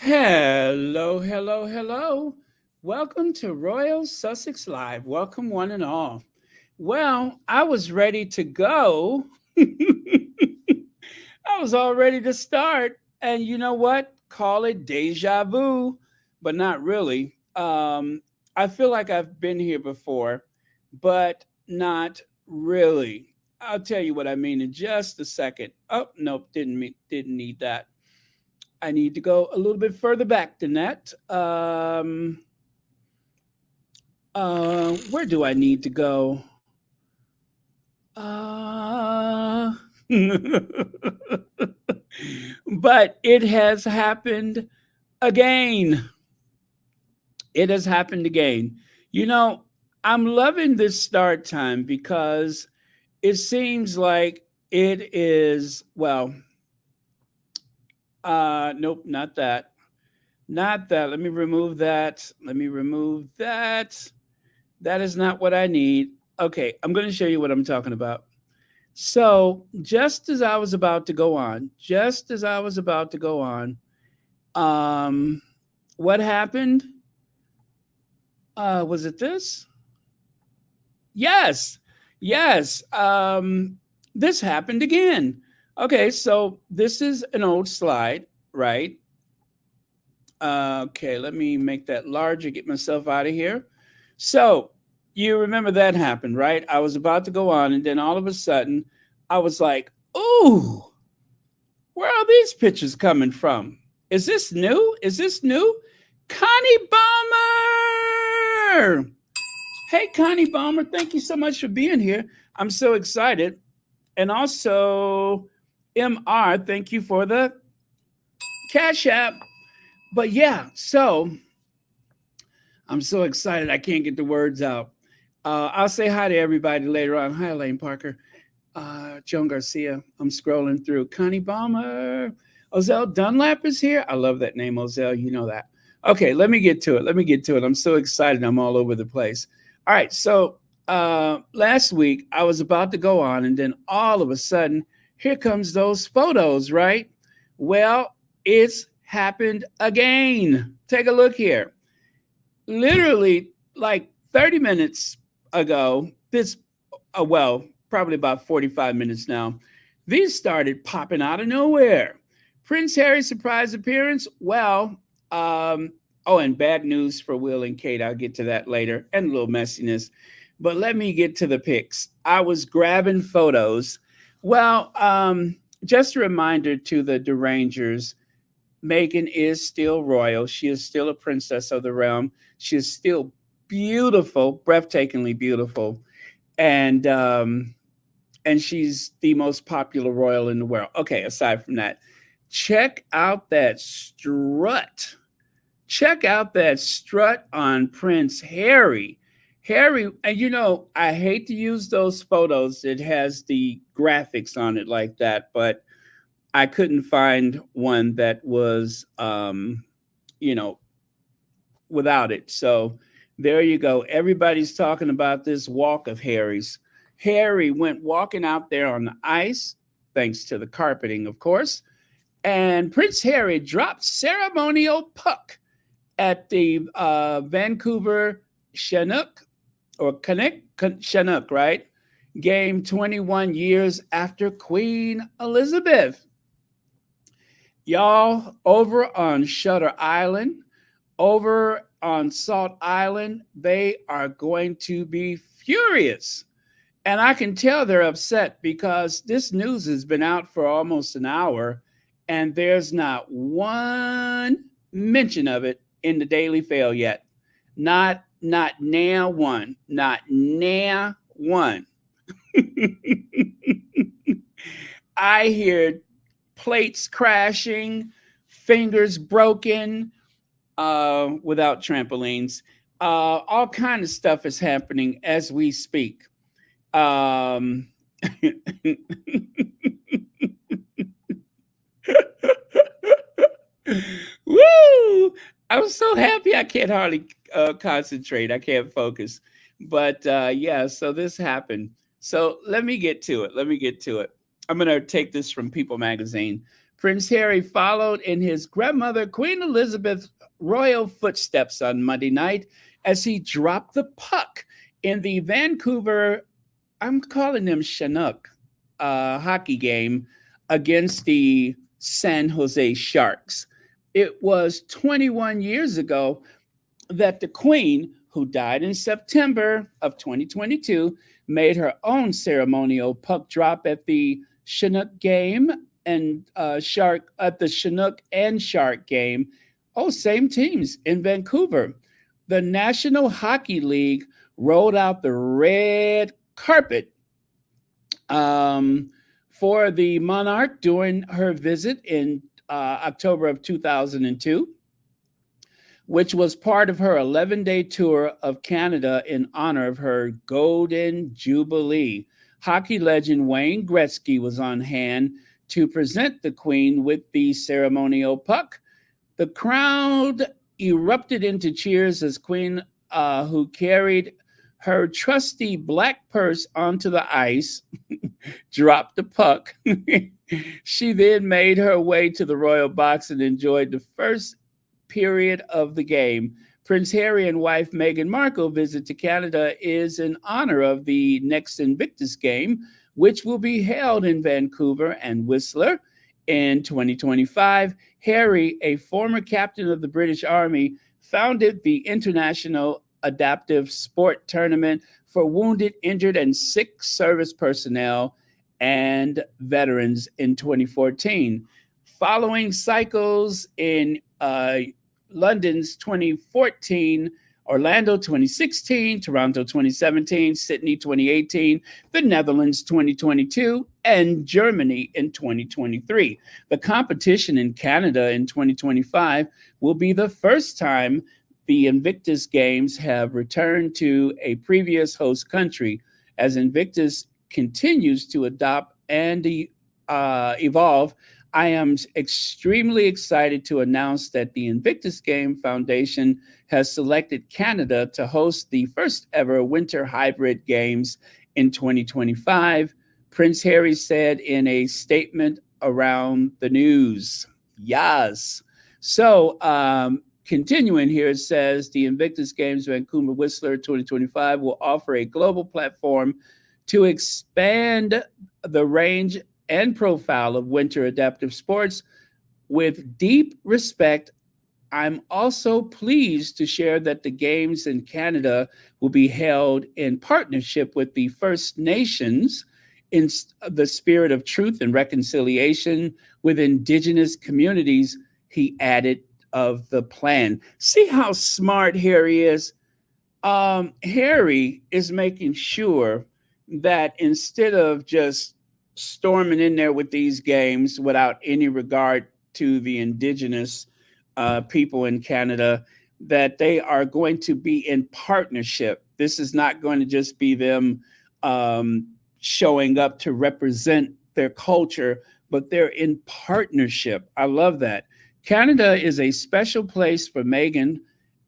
Hello, hello, hello. Welcome to Royal Sussex Live. Welcome, one and all. Well, I was ready to go. I was all ready to start. And you know what? Call it deja vu, but not really. I feel like I've been here before, but not really. I'll tell you what I mean in just a second. Oh, nope, didn't need that. I need to go a little bit further back than that. Where do I need to go? Uh, but it has happened again. It has happened again. You know, I'm loving this start time because it seems like it is, well, nope, not that. Not that. Let me remove that. Let me remove that. That is not what I need. Okay, I'm going to show you what I'm talking about. So, just as I was about to go on, um, what happened? Was it this? Yes, yes. This happened again. Okay, so this is an old slide, right? Okay, let me make that larger, get myself out of here. So, you remember that happened, right? I was about to go on, and then all of a sudden, I was like, ooh, where are these pictures coming from? Is this new? Is this new? Connie Balmer! Hey, Connie Balmer, thank you so much for being here. I'm so excited. And also, MR, thank you for the Cash App. But yeah, so I'm so excited. I can't get the words out. I'll say hi to everybody later on. Hi, Elaine Parker. Joan Garcia. I'm scrolling through. Connie Balmer. Ozell Dunlap is here. I love that name, Ozell. You know that. Okay, let me get to it. I'm so excited. I'm all over the place. All right, so last week I was about to go on, and then all of a sudden, here comes those photos, right? Well, it's happened again. Take a look here. Literally, like 30 minutes ago, probably about 45 minutes now, these started popping out of nowhere. Prince Harry's surprise appearance, oh, and bad news for Will and Kate. I'll get to that later, and a little messiness. But let me get to the pics. I was grabbing photos. Well, just a reminder to the derangers, Meghan is still royal. She is still a princess of the realm. She is still beautiful, breathtakingly beautiful, and she's the most popular royal in the world. Okay, aside from that, check out that strut. Check out that strut on Prince Harry. Harry, and you know, I hate to use those photos. It has the graphics on it like that, but I couldn't find one that was, you know, without it. So there you go. Everybody's talking about this walk of Harry's. Harry went walking out there on the ice, thanks to the carpeting, of course. And Prince Harry dropped ceremonial puck at the Vancouver Chinook or Chinook, right? Game 21 years after Queen Elizabeth. Y'all, over on Shutter Island, over on Salt Island, they are going to be furious. And I can tell they're upset because this news has been out for almost an hour and there's not one mention of it in the Daily Fail yet. Not now one. Not now one. I hear plates crashing, fingers broken, without trampolines. All kind of stuff is happening as we speak. Um, Woo! I'm so happy. I can't hardly concentrate. I can't focus. But yeah, so this happened. So let me get to it. I'm going to take this from People Magazine. Prince Harry followed in his grandmother, Queen Elizabeth's royal footsteps on Monday night as he dropped the puck in the Vancouver, I'm calling them Chinook, hockey game against the San Jose Sharks. It was 21 years ago that the Queen, who died in September of 2022, made her own ceremonial puck drop at the Chinook game and Shark at the Chinook and Shark game. Oh, same teams in Vancouver. The National Hockey League rolled out the red carpet um, for the monarch during her visit in October of 2002, which was part of her 11-day tour of Canada in honor of her Golden Jubilee. Hockey legend Wayne Gretzky was on hand to present the Queen with the ceremonial puck. The crowd erupted into cheers as Queen, who carried her trusty black purse onto the ice, dropped the puck. She then made her way to the royal box and enjoyed the first period of the game. Prince Harry and wife Meghan Markle visit to Canada is in honor of the next Invictus game, which will be held in Vancouver and Whistler in 2025. Harry, a former captain of the British Army, founded the International Adaptive Sport Tournament for wounded, injured, and sick service personnel and veterans in 2014. Following cycles in London's 2014, Orlando 2016, Toronto 2017, Sydney 2018, the Netherlands 2022, and Germany in 2023. The competition in Canada in 2025 will be the first time the Invictus Games have returned to a previous host country, as Invictus continues to adopt and evolve. I am extremely excited to announce that the Invictus Game Foundation has selected Canada to host the first ever Winter Hybrid Games in 2025, Prince Harry said in a statement around the news. Yes. So, continuing here, it says the Invictus Games Vancouver Whistler 2025 will offer a global platform to expand the range and profile of winter adaptive sports with deep respect. I'm also pleased to share that the Games in Canada will be held in partnership with the First Nations in the spirit of truth and reconciliation with Indigenous communities, he added of the plan. See how smart Harry is? Harry is making sure that instead of just storming in there with these games without any regard to the Indigenous people in Canada, that they are going to be in partnership. This is not going to just be them showing up to represent their culture, but they're in partnership. I love that. Canada is a special place for Meghan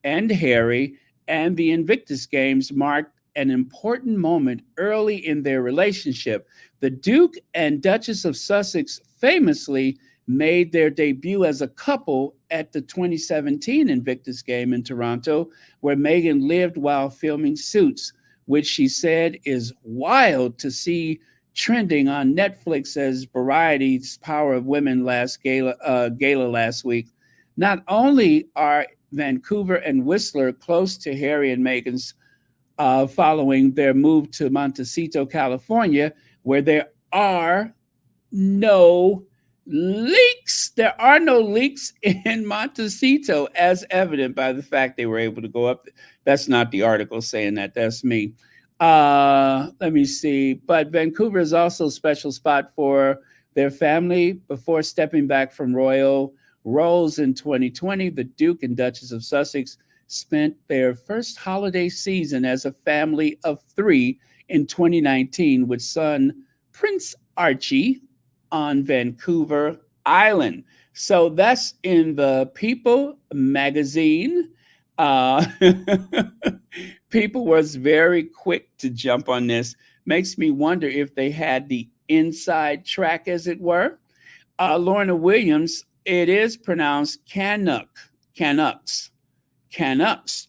and Harry, and the Invictus Games marked an important moment early in their relationship. The Duke and Duchess of Sussex famously made their debut as a couple at the 2017 Invictus Game in Toronto, where Meghan lived while filming Suits, which she said is wild to see trending on Netflix as Variety's Power of Women gala last week. Not only are Vancouver and Whistler close to Harry and Meghan's following their move to Montecito, California, where there are no leaks. There are no leaks in Montecito, as evident by the fact they were able to go up. That's not the article saying that. That's me. Let me see. But Vancouver is also a special spot for their family. Before stepping back from royal roles in 2020, the Duke and Duchess of Sussex spent their first holiday season as a family of three in 2019 with son Prince Archie on Vancouver Island. So that's in the People magazine. Uh, People was very quick to jump on this. Makes me wonder if they had the inside track, as it were. Lorna Williams, it is pronounced Canucks, Canucks.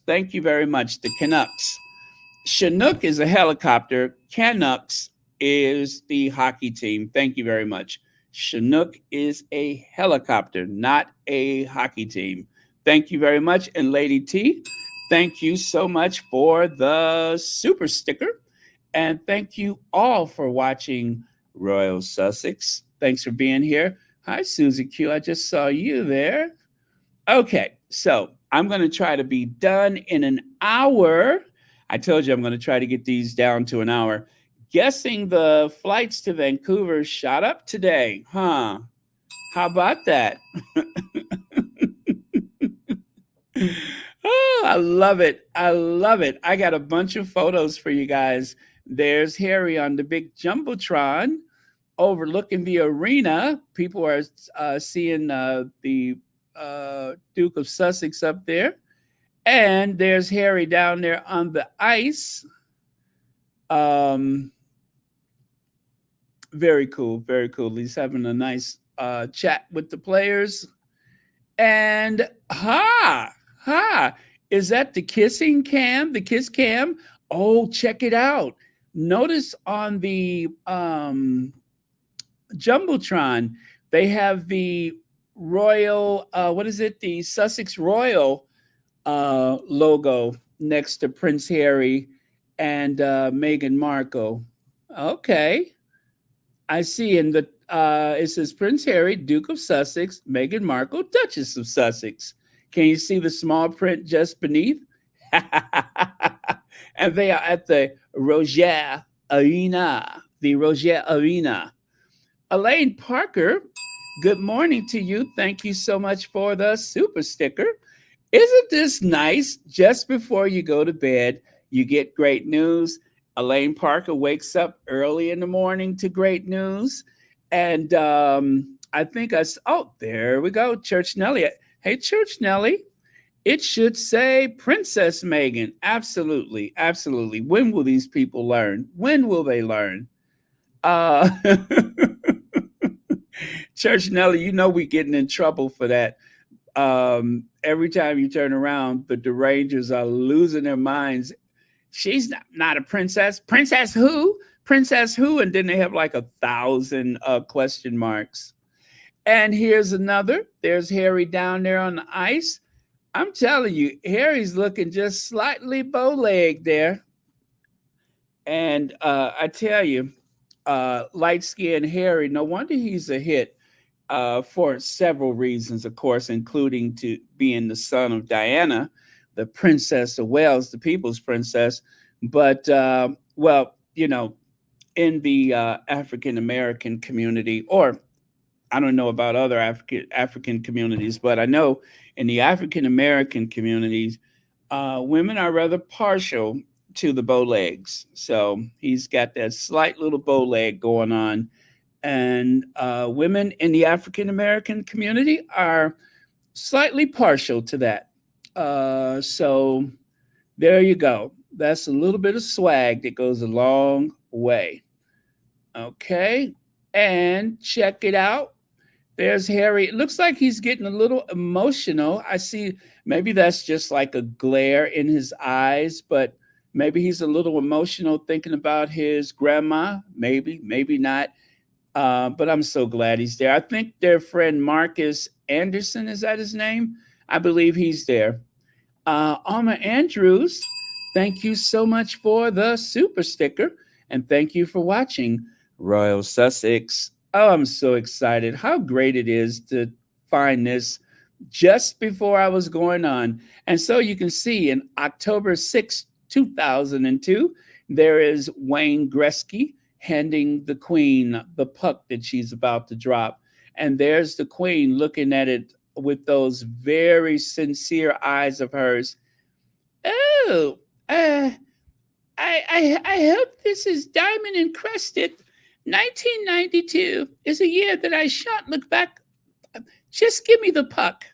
Thank you very much. The Canucks. Chinook is a helicopter. Canucks is the hockey team. Thank you very much. Chinook is a helicopter, not a hockey team. Thank you very much. And Lady T, thank you so much for the super sticker. And thank you all for watching Royal Sussex. Thanks for being here. Hi, Susie Q. I just saw you there. Okay, so I'm going to try to be done in an hour. I told you I'm going to try to get these down to an hour. Guessing the flights to Vancouver shot up today, huh? How about that? Oh, I love it. I love it. I got a bunch of photos for you guys. There's Harry on the big Jumbotron overlooking the arena. People are seeing the Duke of Sussex up there. And there's Harry down there on the ice. Very cool, very cool. He's having a nice chat with the players. And is that the kissing cam, the kiss cam? Oh, check it out. Notice on the Jumbotron, they have the Royal, what is it? The Sussex Royal logo next to Prince Harry and Meghan Markle. Okay. I see in the it says Prince Harry, Duke of Sussex, Meghan Markle, Duchess of Sussex. Can you see the small print just beneath? And they are at the Roger Arena. The Roger Arena. Elaine Parker, good morning to you. Thank you so much for the super sticker. Isn't this nice? Just before you go to bed, you get great news. Elaine Parker wakes up early in the morning to great news. And I think oh, there we go. Church Nelly. Hey, Church Nelly. It should say Princess Meghan. Absolutely. Absolutely. When will these people learn? When will they learn? Uh, Church Nelly, you know we're getting in trouble for that. Every time you turn around, the derangers are losing their minds. She's not a princess. Princess who? Princess who? And then they have like 1,000 question marks. And here's another. There's Harry down there on the ice. I'm telling you, Harry's looking just slightly bow-legged there. And I tell you, light-skinned Harry, no wonder he's a hit for several reasons, of course, including to being the son of Diana, the Princess of Wales, the People's Princess. But, well, you know, in the African American community, or I don't know about other African communities, but I know in the African American communities, women are rather partial to the bow legs. So he's got that slight little bow leg going on. And women in the African American community are slightly partial to that. So there you go. That's a little bit of swag that goes a long way. Okay. And check it out. There's Harry. It looks like he's getting a little emotional. I see maybe that's just like a glare in his eyes, but maybe he's a little emotional thinking about his grandma. Maybe, maybe not. But I'm so glad he's there. I think their friend Marcus Anderson, is that his name? I believe he's there. Alma Andrews, thank you so much for the super sticker. And thank you for watching Royal Sussex. Oh, I'm so excited. How great it is to find this just before I was going on. And so you can see in October 6, 2002, there is Wayne Gretzky handing the Queen the puck that she's about to drop. And there's the Queen looking at it with those very sincere eyes of hers. Oh, I hope this is diamond encrusted. 1992 is a year that I shan't look back. Just give me the puck.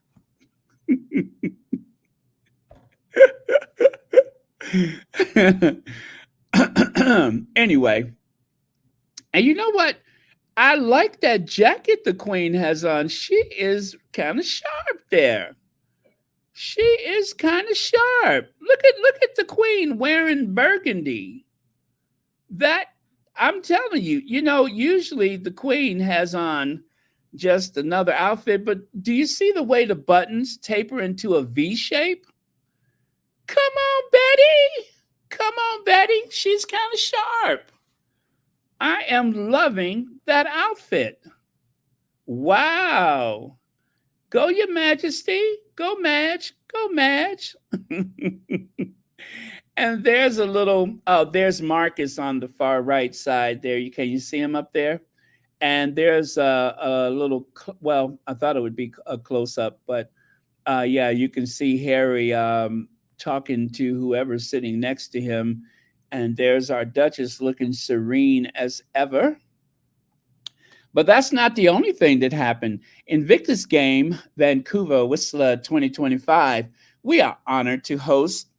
Anyway, and you know what? I like that jacket the queen has on. She is kind of sharp there. She is kind of sharp. Look at the queen wearing burgundy. That I'm telling you, usually the queen has on just another outfit, but do you see the way the buttons taper into a V shape? Come on, Betty. Come on, Betty. She's kind of sharp. I am loving that outfit. Wow. Go, Your Majesty. Go, Madge. Go, Madge. And there's a little, oh, there's Marcus on the far right side there. Can you see him up there? And there's a little, well, I thought it would be a close up, but yeah, you can see Harry talking to whoever's sitting next to him. And there's our Duchess looking serene as ever. But that's not the only thing that happened. Invictus Game, Vancouver, Whistler 2025, we are honored to host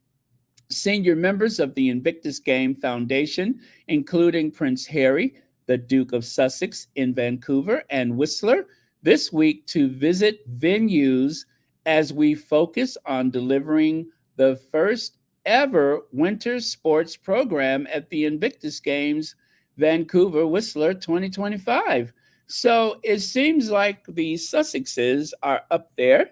senior members of the Invictus Game Foundation, including Prince Harry, the Duke of Sussex in Vancouver and Whistler, this week to visit venues as we focus on delivering the first ever winter sports program at the Invictus Games Vancouver Whistler 2025. So it seems like the Sussexes are up there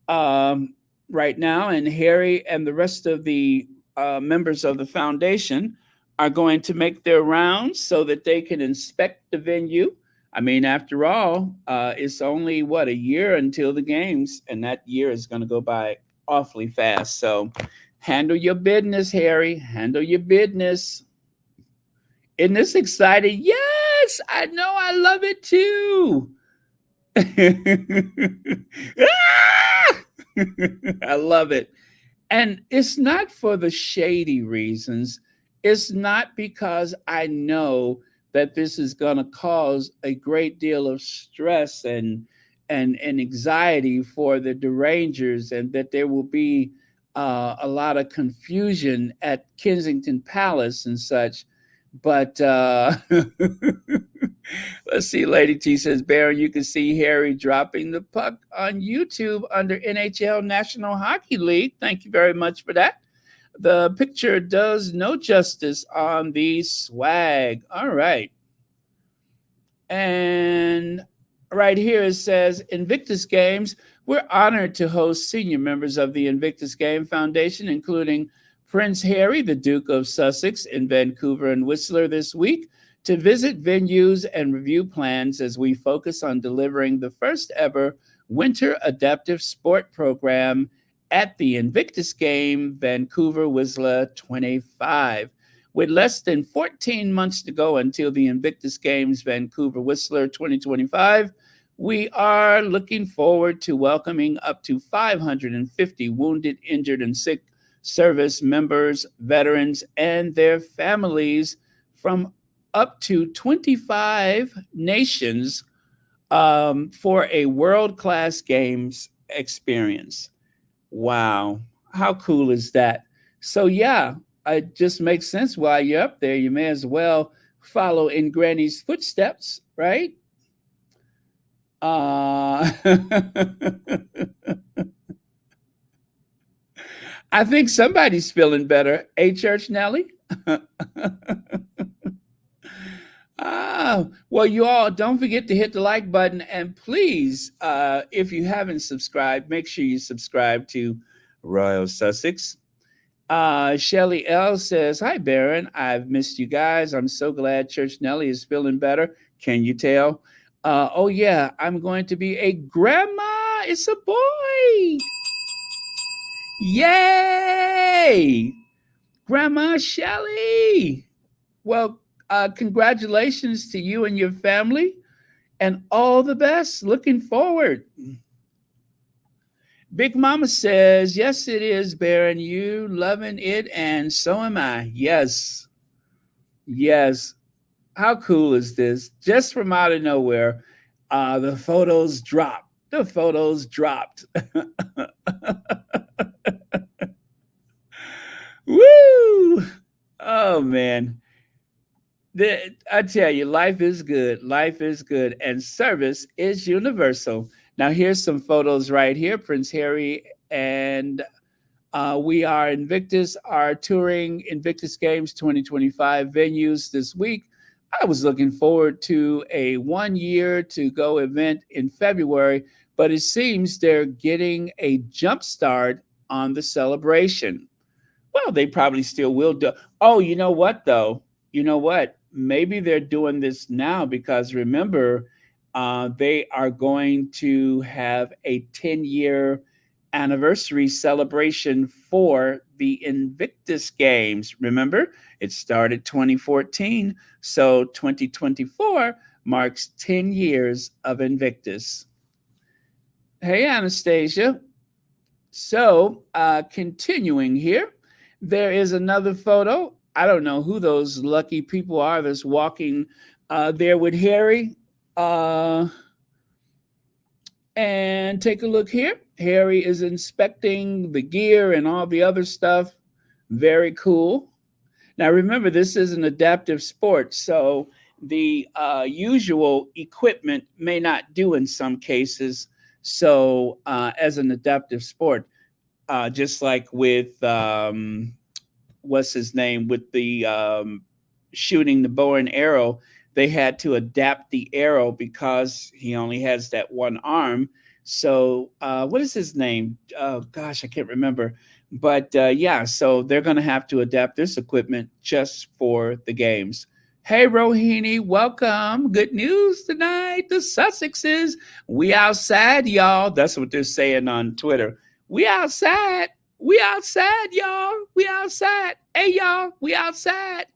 right now, and Harry and the rest of the members of the foundation are going to make their rounds so that they can inspect the venue. I mean, after all, it's only what, a year until the games, and that year is going to go by awfully fast. So handle your business, Harry. Handle your business. Isn't this exciting? Yes, I know. I love it too. Ah! I love it. And it's not for the shady reasons. It's not because I know that this is going to cause a great deal of stress and anxiety for the derangers, and that there will be a lot of confusion at Kensington Palace and such. But let's see. Lady T says, Baron, you can see Harry dropping the puck on YouTube under NHL National Hockey League. Thank you very much for that. The picture does no justice on the swag. All right. And right here it says, Invictus Games, we're honored to host senior members of the Invictus Game Foundation, including Prince Harry, the Duke of Sussex, in Vancouver and Whistler this week, to visit venues and review plans as we focus on delivering the first ever winter adaptive sport program at the Invictus Game Vancouver Whistler 25. With less than 14 months to go until the Invictus Games Vancouver Whistler 2025, we are looking forward to welcoming up to 550 wounded, injured, and sick service members, veterans, and their families from up to 25 nations for a world-class games experience. Wow. How cool is that? So, yeah, it just makes sense while you're up there. You may as well follow in Granny's footsteps, right? I think somebody's feeling better. A Church Nelly? Well, you all don't forget to hit the like button, and please, if you haven't subscribed, make sure you subscribe to Royal Sussex. Shelly L says, Hi, Baron. I've missed you guys. I'm so glad Church Nelly is feeling better. Can you tell? Oh, yeah, I'm going to be a grandma. It's a boy. Yay! Grandma Shelly. Well, congratulations to you and your family, and all the best. Looking forward. Big Mama says, Yes, it is, Baron. You loving it, and so am I. Yes. Yes. How cool is this? Just from out of nowhere, the photos dropped. The photos dropped. Woo! Oh, man. I tell you, life is good. Life is good, and service is universal. Now, here's some photos right here. Prince Harry and we are Invictus, are touring Invictus Games 2025 venues this week. I was looking forward to a 1 year to go event in February, but it seems they're getting a jump start on the celebration. Well, they probably still will do. Oh, you know what though? You know what? Maybe they're doing this now because remember, they are going to have a 10-year anniversary celebration for the Invictus Games. Remember, it started 2014, so 2024 marks 10 years of Invictus. Hey, Anastasia. So, continuing here, there is another photo. I don't know who those lucky people are that's walking there with Harry. Uh, and take a look here. Harry is inspecting the gear and all the other stuff. Very cool. Now, remember, this is an adaptive sport, so the usual equipment may not do in some cases. So, as an adaptive sport, just like with what's his name with the shooting the bow and arrow, they had to adapt the arrow because he only has that one arm. So what is his name? Oh gosh, I can't remember. But yeah, so they're going to have to adapt this equipment just for the games. Hey Rohini, welcome. Good news tonight. The Sussexes, we outside, y'all. That's what they're saying on Twitter. We outside. We outside, y'all. We outside. Hey, y'all. We outside.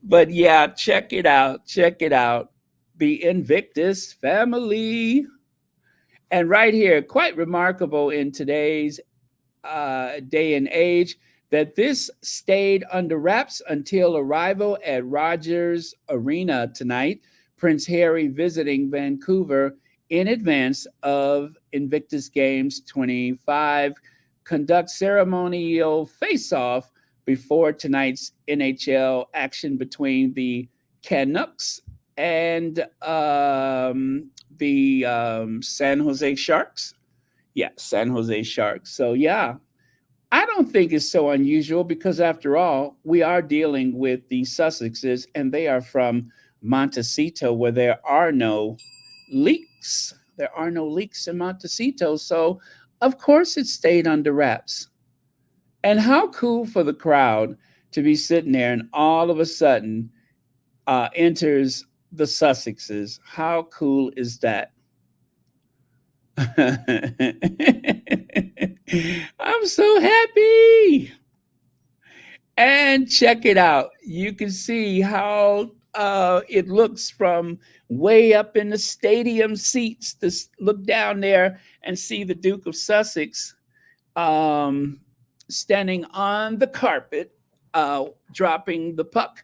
But yeah, check it out. Check it out. The Invictus family. And right here, quite remarkable in today's day and age, that this stayed under wraps until arrival at Rogers Arena tonight. Prince Harry visiting Vancouver in advance of Invictus Games 25, conduct ceremonial face-off before tonight's NHL action between the Canucks and the San Jose Sharks. Yeah, San Jose Sharks. So yeah, I don't think it's so unusual because after all, we are dealing with the Sussexes and they are from Montecito where there are no leaks. There are no leaks in Montecito. So of course it stayed under wraps. And how cool for the crowd to be sitting there and all of a sudden enters the Sussexes. How cool is that? I'm so happy. And check it out. You can see how it looks from way up in the stadium seats to look down there and see the Duke of Sussex um, standing on the carpet, dropping the puck,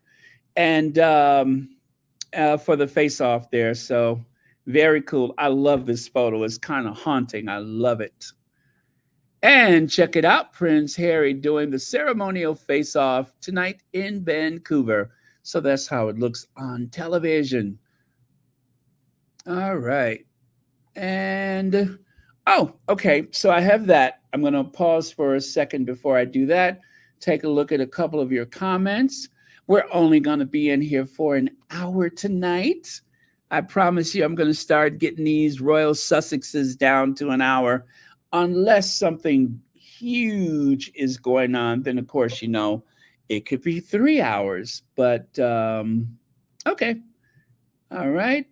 and for the face off there. So very cool. I love this photo. It's kind of haunting. I love it. And check it out, Prince Harry doing the ceremonial face off tonight in Vancouver. So that's how it looks on television. All right. And oh, okay. So I have that. I'm going to pause for a second before I do that. Take a look at a couple of your comments. We're only going to be in here for an hour tonight. I promise you, I'm going to start getting these Royal Sussexes down to an hour. Unless something huge is going on, then of course, it could be 3 hours. But okay. All right.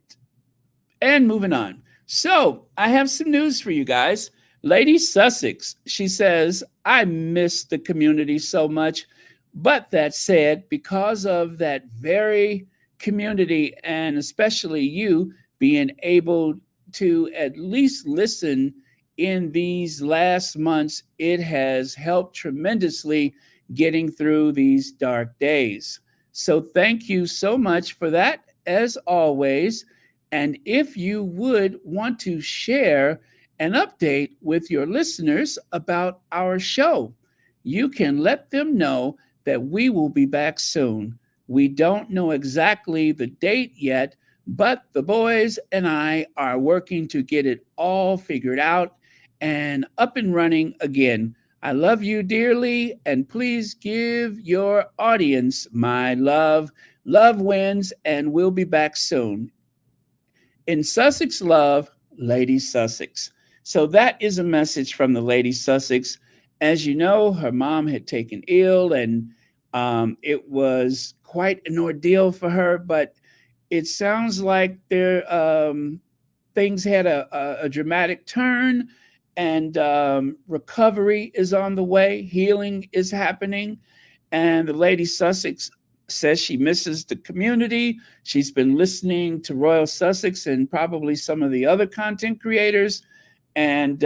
And moving on. So I have some news for you guys. Lady Sussex, she says, I miss the community so much. But that said, because of that very community, and especially you being able to at least listen in these last months, it has helped tremendously getting through these dark days. So thank you so much for that, as always. And if you would want to share an update with your listeners about our show, you can let them know that we will be back soon. We don't know exactly the date yet, but the boys and I are working to get it all figured out and up and running again. I love you dearly, and please give your audience my love. Love wins, and we'll be back soon. In Sussex love, Lady Sussex. So that is a message from the Lady Sussex. As you know, her mom had taken ill, and it was quite an ordeal for her. But it sounds like things had a dramatic turn, and recovery is on the way. Healing is happening, and the Lady Sussex says she misses the community. She's been listening to Royal Sussex and probably some of the other content creators. And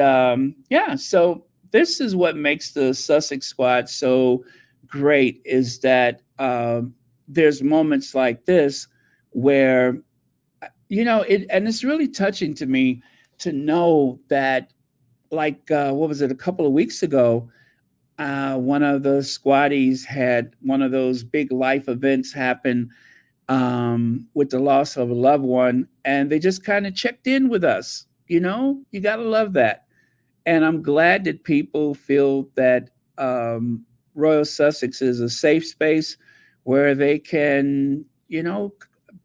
yeah, so this is what makes the Sussex Squad so great is that there's moments like this where, and it's really touching to me to know that, like, what was it, a couple of weeks ago, one of the squatties had one of those big life events happen with the loss of a loved one, and they just kind of checked in with us. You got to love that. And I'm glad that people feel that Royal Sussex is a safe space where they can,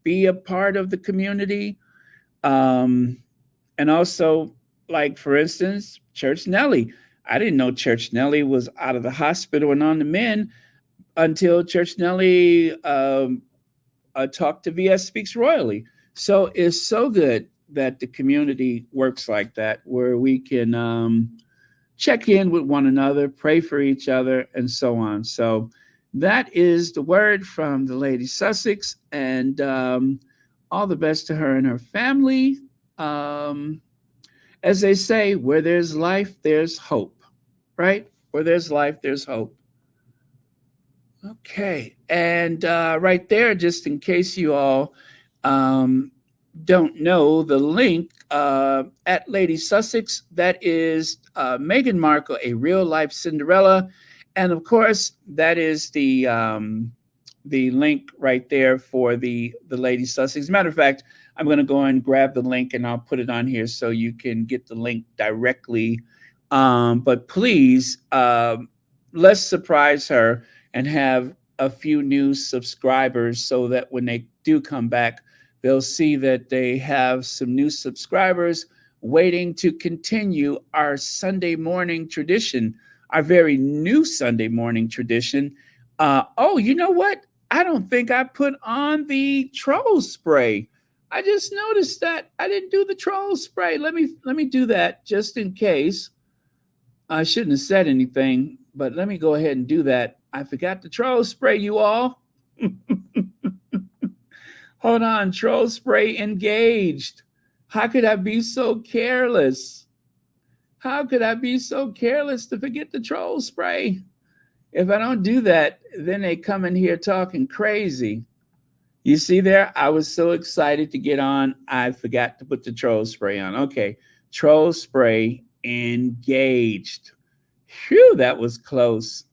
be a part of the community. Um, and also, like, for instance, Church Nellie. I didn't know Church Nellie was out of the hospital and on the mend until Church Nellie talked to VS Speaks Royally. So it's so good that the community works like that, where we can check in with one another, pray for each other, and so on. So that is the word from the Lady Sussex, and all the best to her and her family. Um, as they say, where there's life, there's hope, right? Where there's life, there's hope. Okay. And right there, just in case you all um, don't know, the link at Lady Sussex, that is Meghan Markle, a real life Cinderella. And of course, that is the link right there for the Lady Sussex. Matter of fact, I'm going to go and grab the link and I'll put it on here so you can get the link directly. But please, let's surprise her and have a few new subscribers so that when they do come back, they'll see that they have some new subscribers waiting to continue our Sunday morning tradition, our very new Sunday morning tradition. Oh, you know what? I don't think I put on the troll spray. I just noticed that I didn't do the troll spray. Let me do that just in case. I shouldn't have said anything, but let me go ahead and do that. I forgot the troll spray, you all. Hold on, troll spray engaged. How could I be so careless? How could I be so careless to forget the troll spray? If I don't do that, then they come in here talking crazy. You see there, I was so excited to get on, I forgot to put the troll spray on. Okay, troll spray engaged. Phew, that was close.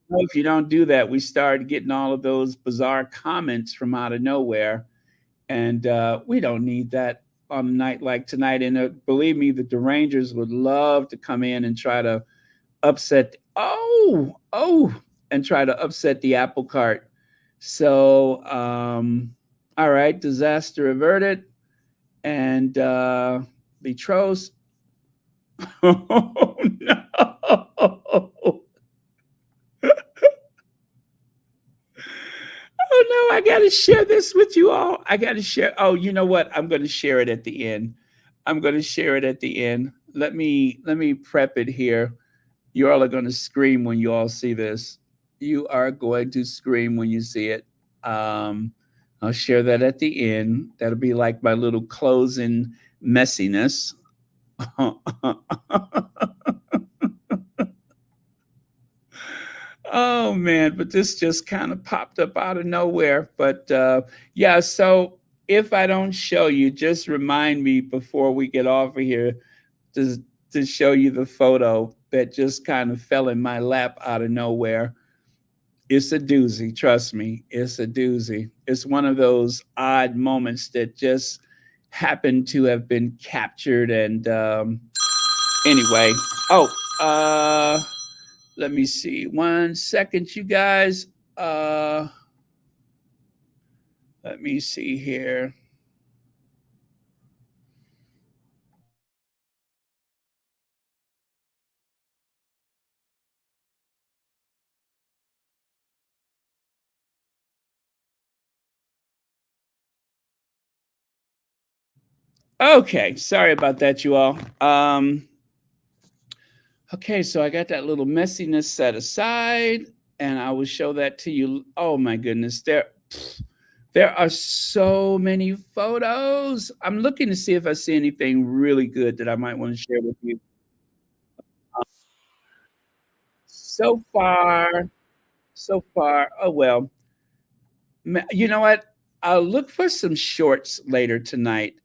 If you don't do that, we started getting all of those bizarre comments from out of nowhere, and we don't need that on a night like tonight. And believe me, the Derangers would love to come in and try to upset. Oh, and try to upset the apple cart. So, all right, disaster averted, and the trolls. Oh no! Oh no, I gotta share this with you all. I gotta share. Oh, you know what? I'm gonna share it at the end. I'm gonna share it at the end. Let me prep it here. You all are gonna scream when you all see this. You are going to scream when you see it. Um, I'll share that at the end. That'll be like my little closing messiness. Oh man, but this just kind of popped up out of nowhere. But yeah, so if I don't show you, just remind me before we get off of here to to show you the photo that just kind of fell in my lap out of nowhere. It's a doozy. Trust me, it's a doozy. It's one of those odd moments that just happen to have been captured. And anyway, oh, let me see. 1 second, you guys. Uh, let me see here. Okay, sorry about that, you all. Okay, so I got that little messiness set aside, and I will show that to you. Oh my goodness, there are so many photos. I'm looking to see if I see anything really good that I might want to share with you. So far, so far, oh well. You know what? I'll look for some shorts later tonight.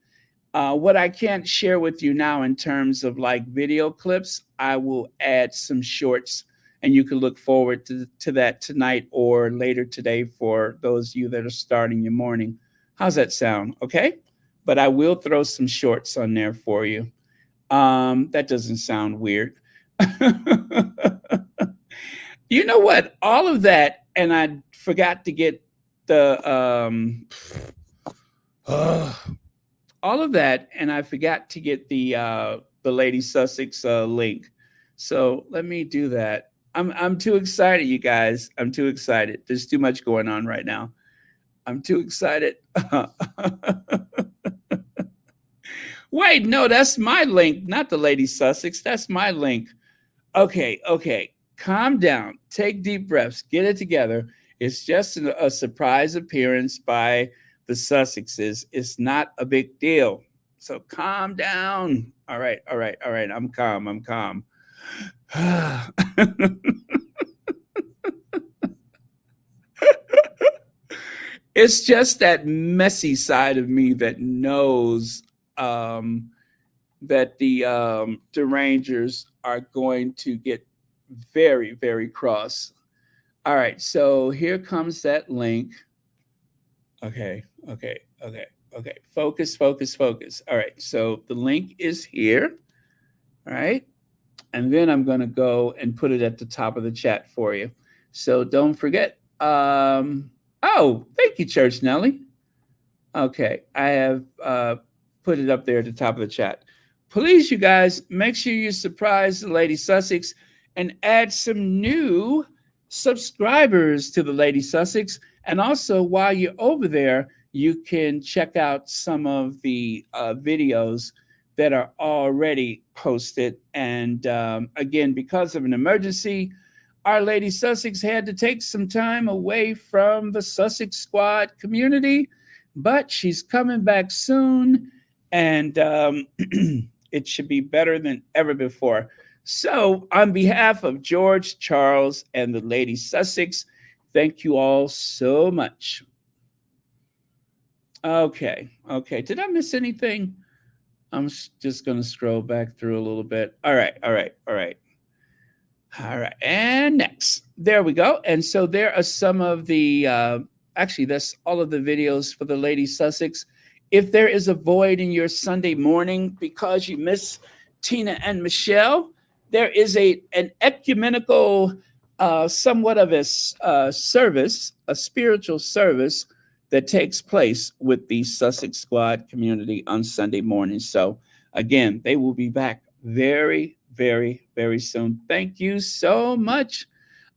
What I can't share with you now in terms of like video clips, I will add some shorts, and you can look forward to that tonight or later today for those of you that are starting your morning. How's that sound? Okay. But I will throw some shorts on there for you. That doesn't sound weird. You know what? All of that, and I forgot to get the all of that, and I forgot to get the Lady Sussex link. So let me do that. I'm too excited, you guys. I'm too excited. There's too much going on right now. I'm too excited. Wait, no, that's my link, not the Lady Sussex. That's my link. Okay, okay. Calm down. Take deep breaths. Get it together. It's just a surprise appearance by the Sussexes. It's not a big deal. So calm down. All right, all right, all right. I'm calm. I'm calm. It's just that messy side of me that knows um, that the Rangers are going to get very, very cross. All right, so here comes that link. Okay, okay, okay, okay. Focus, focus, focus. All right, so the link is here. All right, and then I'm going to go and put it at the top of the chat for you. So don't forget. Oh, thank you, Church Nelly. Okay, I have put it up there at the top of the chat. Please, you guys, make sure you surprise the Lady Sussex and add some new subscribers to the Lady Sussex. And also, while you're over there, you can check out some of the videos that are already posted. And again, because of an emergency, our Lady Sussex had to take some time away from the Sussex Squad community, but she's coming back soon, and it should be better than ever before. So, on behalf of George, Charles, and the Lady Sussex, thank you all so much. Okay, okay. Did I miss anything? I'm just going to scroll back through a little bit. All right, all right, all right. All right, and next, there we go. And so there are some of the, actually, that's all of the videos for the Lady Sussex. If there is a void in your Sunday morning because you miss Tina and Michelle, there is an ecumenical, somewhat of a service, a spiritual service that takes place with the Sussex Squad community on Sunday mornings. So again, they will be back very, very, very soon. Thank you so much.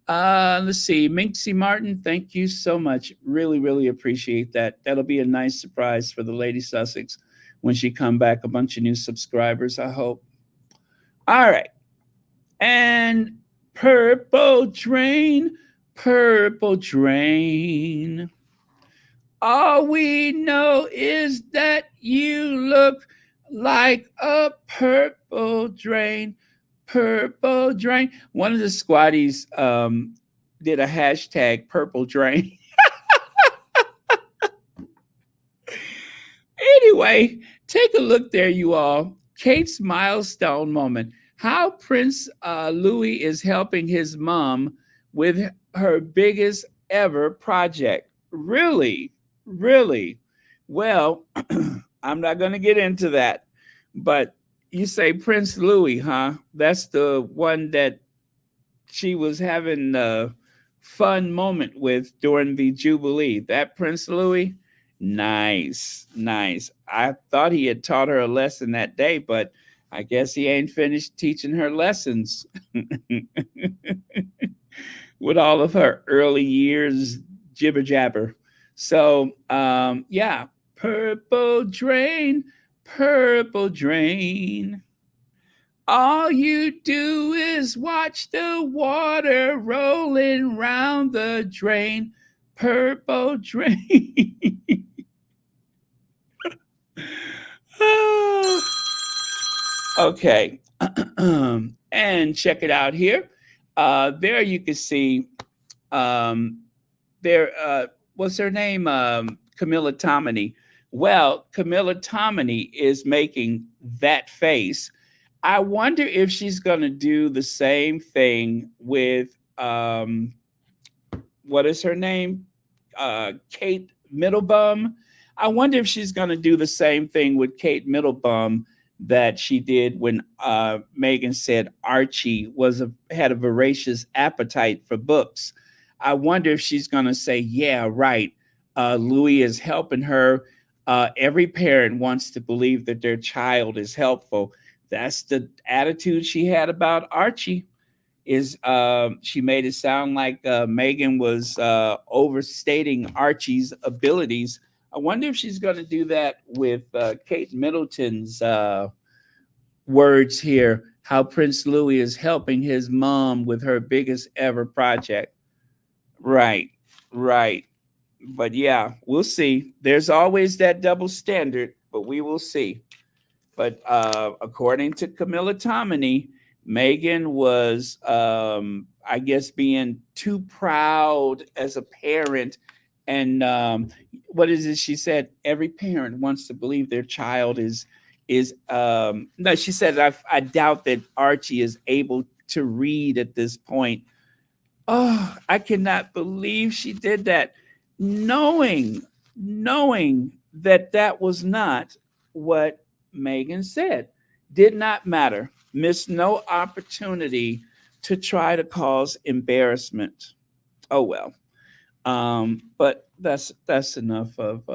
Let's see, Minxie Martin, thank you so much. Really, really appreciate that. That'll be a nice surprise for the Lady Sussex when she come back. A bunch of new subscribers, I hope. All right. And Purple Drain, Purple Drain. All we know is that you look like a purple drain, purple drain. One of the squatties did a hashtag purple drain. Anyway, take a look there, you all. Kate's milestone moment. How Prince Louis is helping his mom with her biggest ever project. Really? Really? Well, I'm not going to get into that. But you say Prince Louis, huh? That's the one that she was having a fun moment with during the Jubilee. That Prince Louis? Nice, nice. I thought he had taught her a lesson that day, but I guess he ain't finished teaching her lessons with all of her early years jibber jabber. So, yeah, purple drain. All you do is watch the water rolling round the drain. Purple drain. Okay. And check it out here. There you can see um, there what's her name? Camilla Tomini. Well, Camilla Tomini is making that face. I wonder if she's going to do the same thing with what is her name? Kate Middlebum. I wonder if she's going to do the same thing with Kate Middlebum that she did when Megan said Archie had a voracious appetite for books. I wonder if she's going to say, "Yeah, right. Louis is helping her. Every parent wants to believe that their child is helpful." That's the attitude she had about Archie. Is she made it sound like Megan was overstating Archie's abilities. I wonder if she's going to do that with Kate Middleton's words here. How Prince Louis is helping his mom with her biggest ever project. Right, right. But yeah, we'll see. There's always that double standard, but we will see. But according to Camilla Tomini, Megan was, I guess, being too proud as a parent. And what is it? She said every parent wants to believe their child is. No, she said I doubt that Archie is able to read at this point. Oh, I cannot believe she did that, knowing that that was not what Megan said. Did not matter. Missed no opportunity to try to cause embarrassment. Oh well. But that's enough of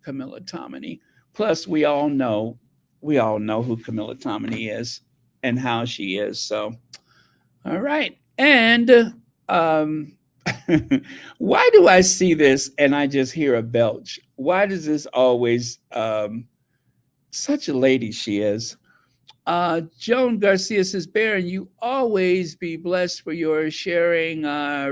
Camilla Tomini. Plus, we all know who Camilla Tomini is and how she is. So, all right. And um, why do I see this and I just hear a belch? Why does this always such a lady she is? Joan Garcia says, Baron, you always be blessed for your sharing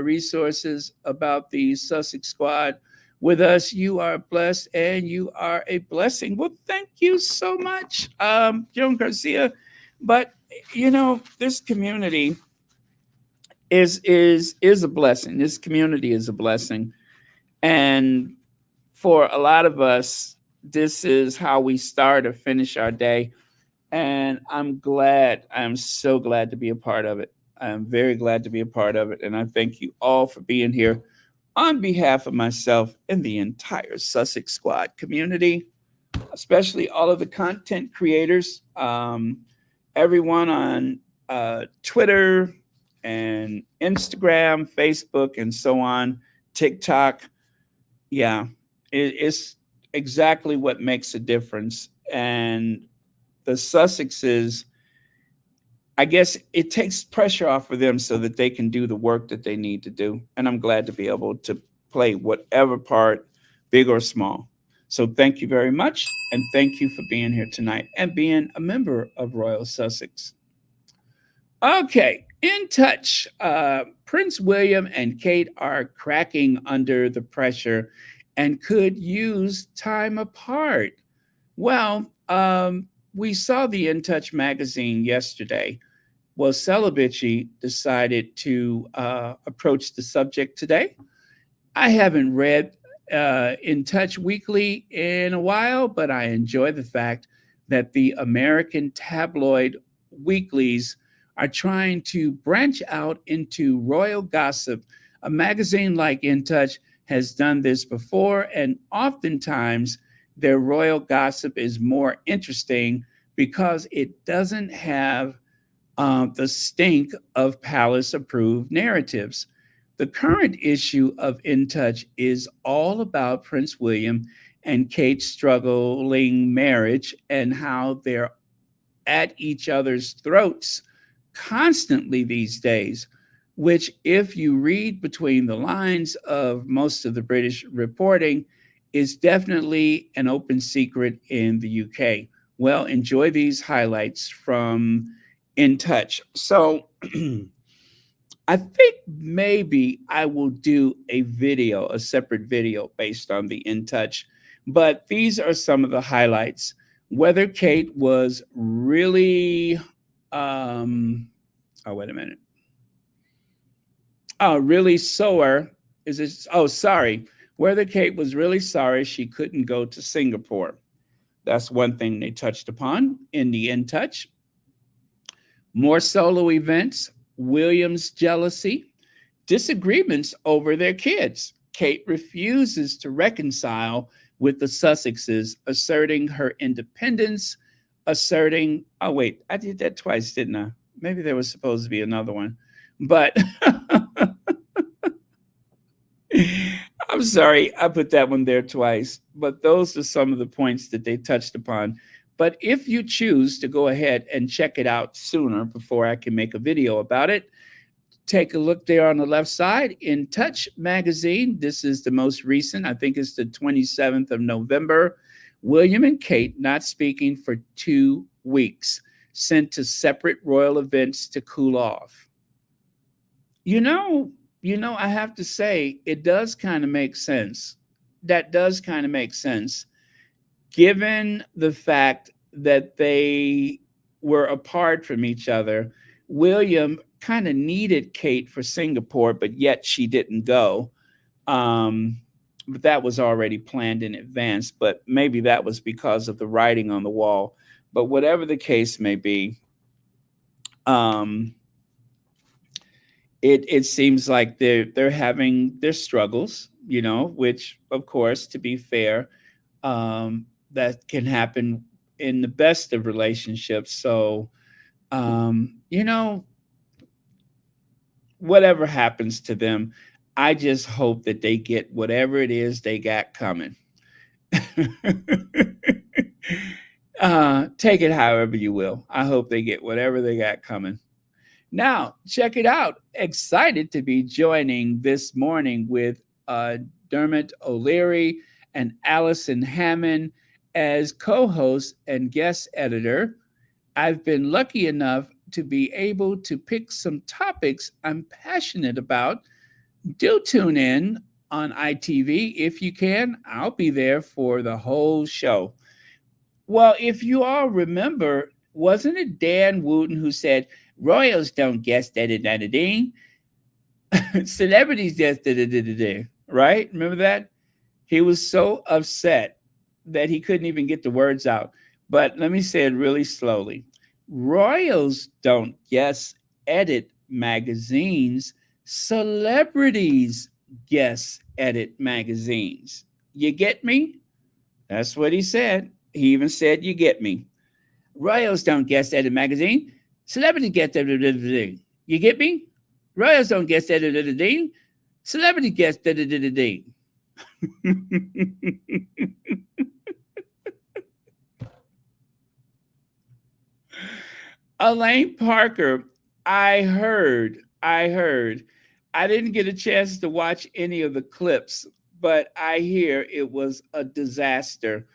resources about the Sussex squad with us. You are blessed and you are a blessing. Well, thank you so much, Joan Garcia. But this community is a blessing. This community is a blessing, and for a lot of us, this is how we start or finish our day. And I'm so glad to be a part of it. I'm very glad to be a part of it. And I thank you all for being here on behalf of myself and the entire Sussex Squad community, especially all of the content creators, everyone on Twitter and Instagram, Facebook, and so on, TikTok. Yeah, it's exactly what makes a difference. And the Sussexes, I guess it takes pressure off for them so that they can do the work that they need to do. And I'm glad to be able to play whatever part, big or small. So thank you very much. And thank you for being here tonight and being a member of Royal Sussex. Okay, in touch. Prince William and Kate are cracking under the pressure and could use time apart. Well, we saw the In Touch magazine yesterday. Well, Celibacy decided to approach the subject today. I haven't read In Touch Weekly in a while, but I enjoy the fact that the American tabloid weeklies are trying to branch out into royal gossip. A magazine like In Touch has done this before, and oftentimes their royal gossip is more interesting because it doesn't have the stink of palace approved narratives. The current issue of In Touch is all about Prince William and Kate's struggling marriage and how they're at each other's throats constantly these days, which, if you read between the lines of most of the British reporting, is definitely an open secret in the UK. Well, enjoy these highlights from In Touch. So, I think maybe I will do a video, a separate video based on the In Touch. But these are some of the highlights. Whether Kate was really, oh, wait a minute. Oh, really sore. Is it? Oh, sorry. Whether Kate was really sorry she couldn't go to Singapore. That's one thing they touched upon in the In Touch. More solo events, William's jealousy, disagreements over their kids. Kate refuses to reconcile with the Sussexes, asserting her independence, asserting, oh, wait, I did that twice, didn't I? Maybe there was supposed to be another one. But I'm sorry, I put that one there twice. But those are some of the points that they touched upon. But if you choose to go ahead and check it out sooner before I can make a video about it, take a look there on the left side. In Touch magazine, this is the most recent. I think it's the 27th of November. William and Kate not speaking for 2 weeks, sent to separate royal events to cool off. You know, I have to say, it does kind of make sense. That does kind of make sense, given the fact that they were apart from each other. William kind of needed Kate for Singapore, but yet she didn't go. But that was already planned in advance. But maybe that was because of the writing on the wall. But whatever the case may be, um, it seems like they're having their struggles, which, of course, to be fair, that can happen in the best of relationships. So, you know, whatever happens to them, I just hope that they get whatever it is they got coming. Take it however you will. I hope they get whatever they got coming. Now, check it out. Excited to be joining this morning with Dermot O'Leary and Allison Hammond as co host and guest editor. I've been lucky enough to be able to pick some topics I'm passionate about. Do tune in on ITV if you can. I'll be there for the whole show. Well, if you all remember, wasn't it Dan Wooten who said, Royals don't guess da-da-da-da-ding? Celebrities just da-da-da-da-da, right? Remember that? He was so upset that he couldn't even get the words out. But let me say it really slowly. Royals don't guess edit magazines. Celebrities guess edit magazines. You get me? That's what he said. He even said, you get me. Royals don't guess edit magazine. Celebrities guess edit. You get me? Royals don't guess edit. Celebrities guess edit. Elaine Parker, I heard. I didn't get a chance to watch any of the clips, but I hear it was a disaster.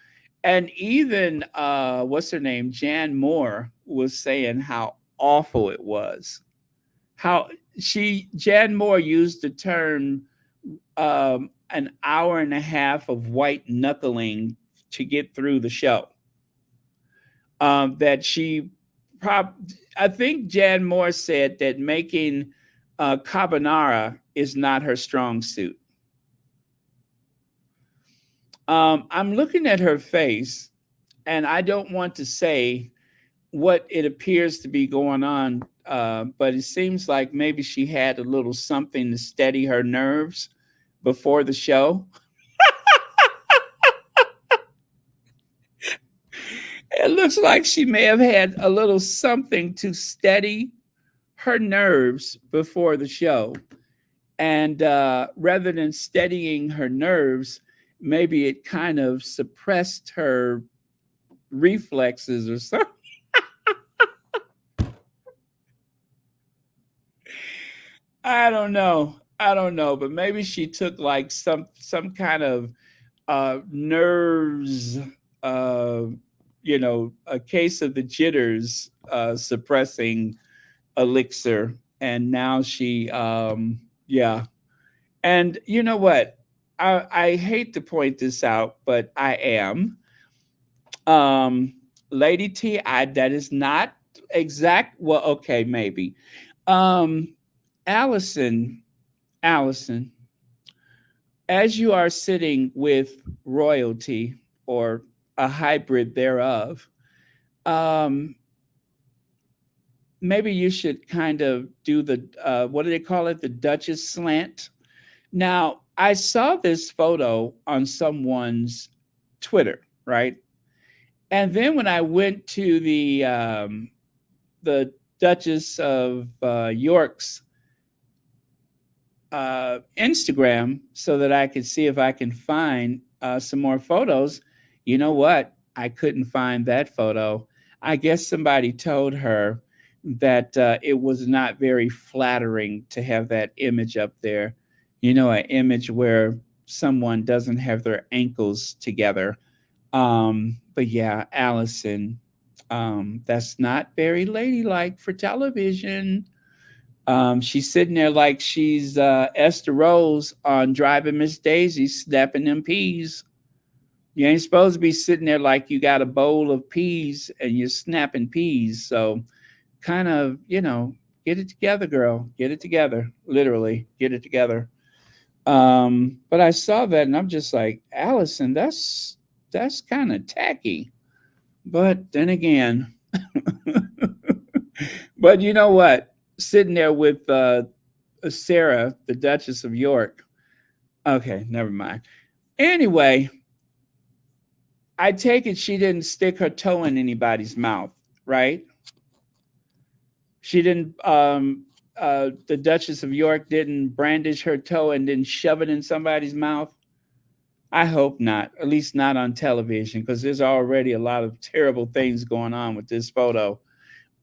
And even what's her name, Jan Moore, was saying how awful it was. How Jan Moore used the term an hour and a half of white knuckling to get through the show. That she I think Jan Moore said that making carbonara is not her strong suit. I'm looking at her face, and I don't want to say what it appears to be going on but it seems like maybe she had a little something to steady her nerves before the show. It looks like she may have had a little something to steady her nerves before the show. And rather than steadying her nerves, maybe it kind of suppressed her reflexes or something. I don't know. I don't know, but maybe she took like some kind of nerves, uh, a case of the jitters suppressing elixir, and now she, yeah. And you know what? I hate to point this out, but I am. Um, Lady T, that is not exact. Well, okay, maybe. Um, Allison, Allison, as you are sitting with royalty or a hybrid thereof, um, maybe you should kind of do the what do they call it? The Duchess slant. Now, I saw this photo on someone's Twitter, right? And then when I went to the Duchess of York's Instagram so that I could see if I can find some more photos. You know what? I couldn't find that photo. I guess somebody told her that it was not very flattering to have that image up there. An image where someone doesn't have their ankles together. But yeah, Allison, that's not very ladylike for television. She's sitting there like she's Esther Rose on Driving Miss Daisy, snapping them peas. You ain't supposed to be sitting there like you got a bowl of peas and you're snapping peas. So, kind of, get it together, girl. Get it together. Literally, get it together. But I saw that and I'm just like, Allison, that's kind of tacky. But then again, but you know what? Sitting there with Sarah, the Duchess of York. Okay, never mind. Anyway, I take it she didn't stick her toe in anybody's mouth, right? She didn't. The Duchess of York didn't brandish her toe and then shove it in somebody's mouth. I hope not. At least not on television, because there's already a lot of terrible things going on with this photo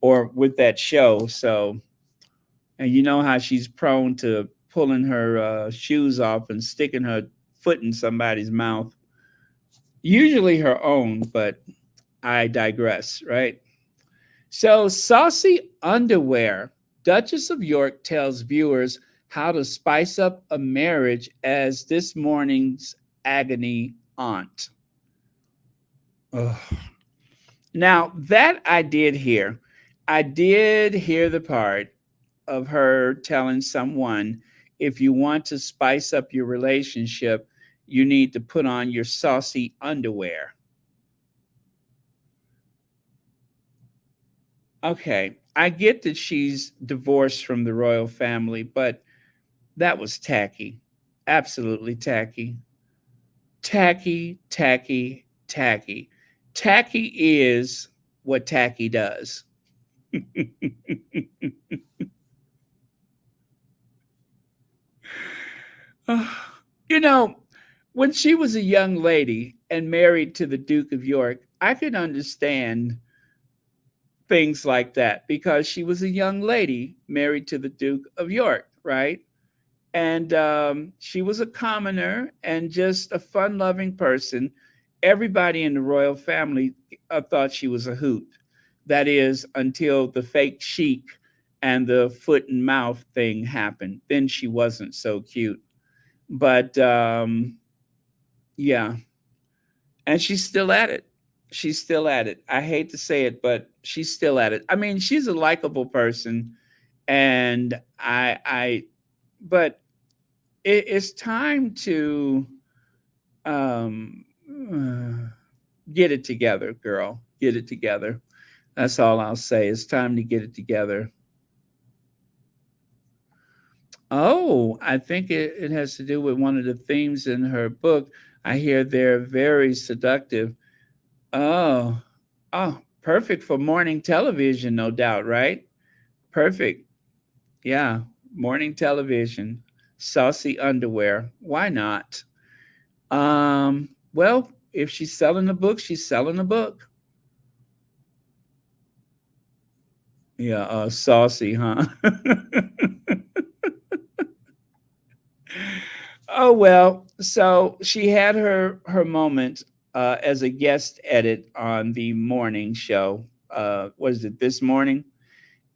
or with that show. So, and you know how she's prone to pulling her shoes off and sticking her foot in somebody's mouth, usually her own, but I digress, right? So, saucy underwear. Duchess of York tells viewers how to spice up a marriage as this morning's agony aunt. Ugh. Now, that I did hear. I did hear the part of her telling someone, if you want to spice up your relationship, you need to put on your saucy underwear. Okay, I get that she's divorced from the royal family, but that was tacky. Absolutely tacky. Tacky, tacky, tacky. Tacky is what tacky does. you know, when she was a young lady and married to the Duke of York, I could understand things like that because she was a young lady married to the Duke of York, right? And she was a commoner and just a fun loving person. Everybody in the royal family thought she was a hoot. That is, until the fake chic and the foot and mouth thing happened. Then she wasn't so cute. But yeah, and she's still at it. She's still at it. I hate to say it, but she's still at it. I mean, she's a likable person, and but it's time to um, uh, get it together, girl. Get it together. That's all I'll say. It's time to get it together. Oh, I think it has to do with one of the themes in her book. I hear they're very seductive. Oh, oh, perfect for morning television, no doubt, right? Perfect. Yeah, morning television, saucy underwear. Why not? Well, if she's selling a book, she's selling a book. Yeah, saucy, huh? Oh well, so she had her moment as a guest edit on the morning show. What is it this morning?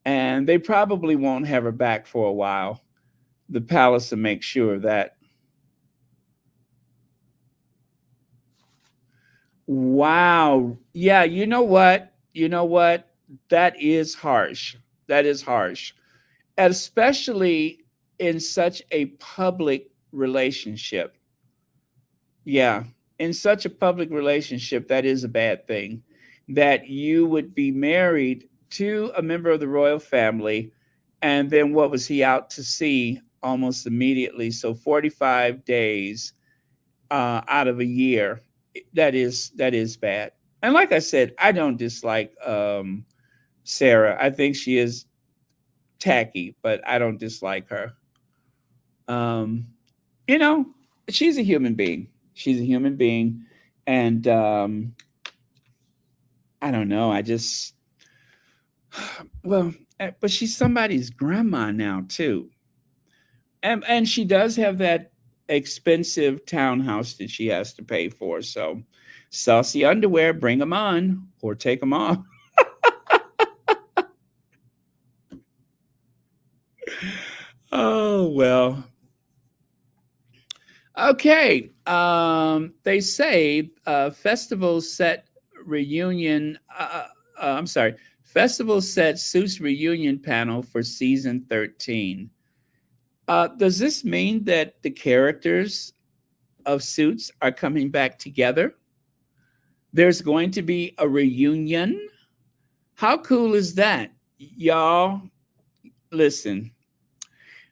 And they probably won't have her back for a while. The palace will make sure of that. Wow. Yeah, you know what? You know what? That is harsh. That is harsh. Especially in such a public relationship. Yeah, in such a public relationship, that is a bad thing. That you would be married to a member of the royal family, and then what was he out to sea almost immediately? So 45 days out of a year. That is bad. And like I said, I don't dislike Sarah. I think she is tacky, but I don't dislike her. Um, you know, she's a human being. She's a human being, and I don't know. I just well, but she's somebody's grandma now too, and she does have that expensive townhouse that she has to pay for. So, saucy underwear, bring them on or take them off. Oh well. Okay. They say festival set reunion. I'm sorry. Festival set Suits reunion panel for season 13. Does this mean that the characters of Suits are coming back together? There's going to be a reunion. How cool is that? Y'all, listen,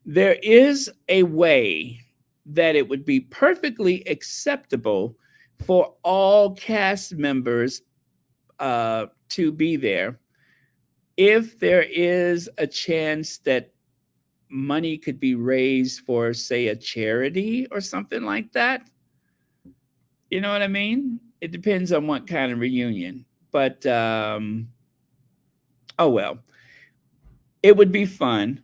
there is a way that it would be perfectly acceptable for all cast members to be there if there is a chance that money could be raised for, say, a charity or something like that. You know what I mean? It depends on what kind of reunion. But oh well, it would be fun.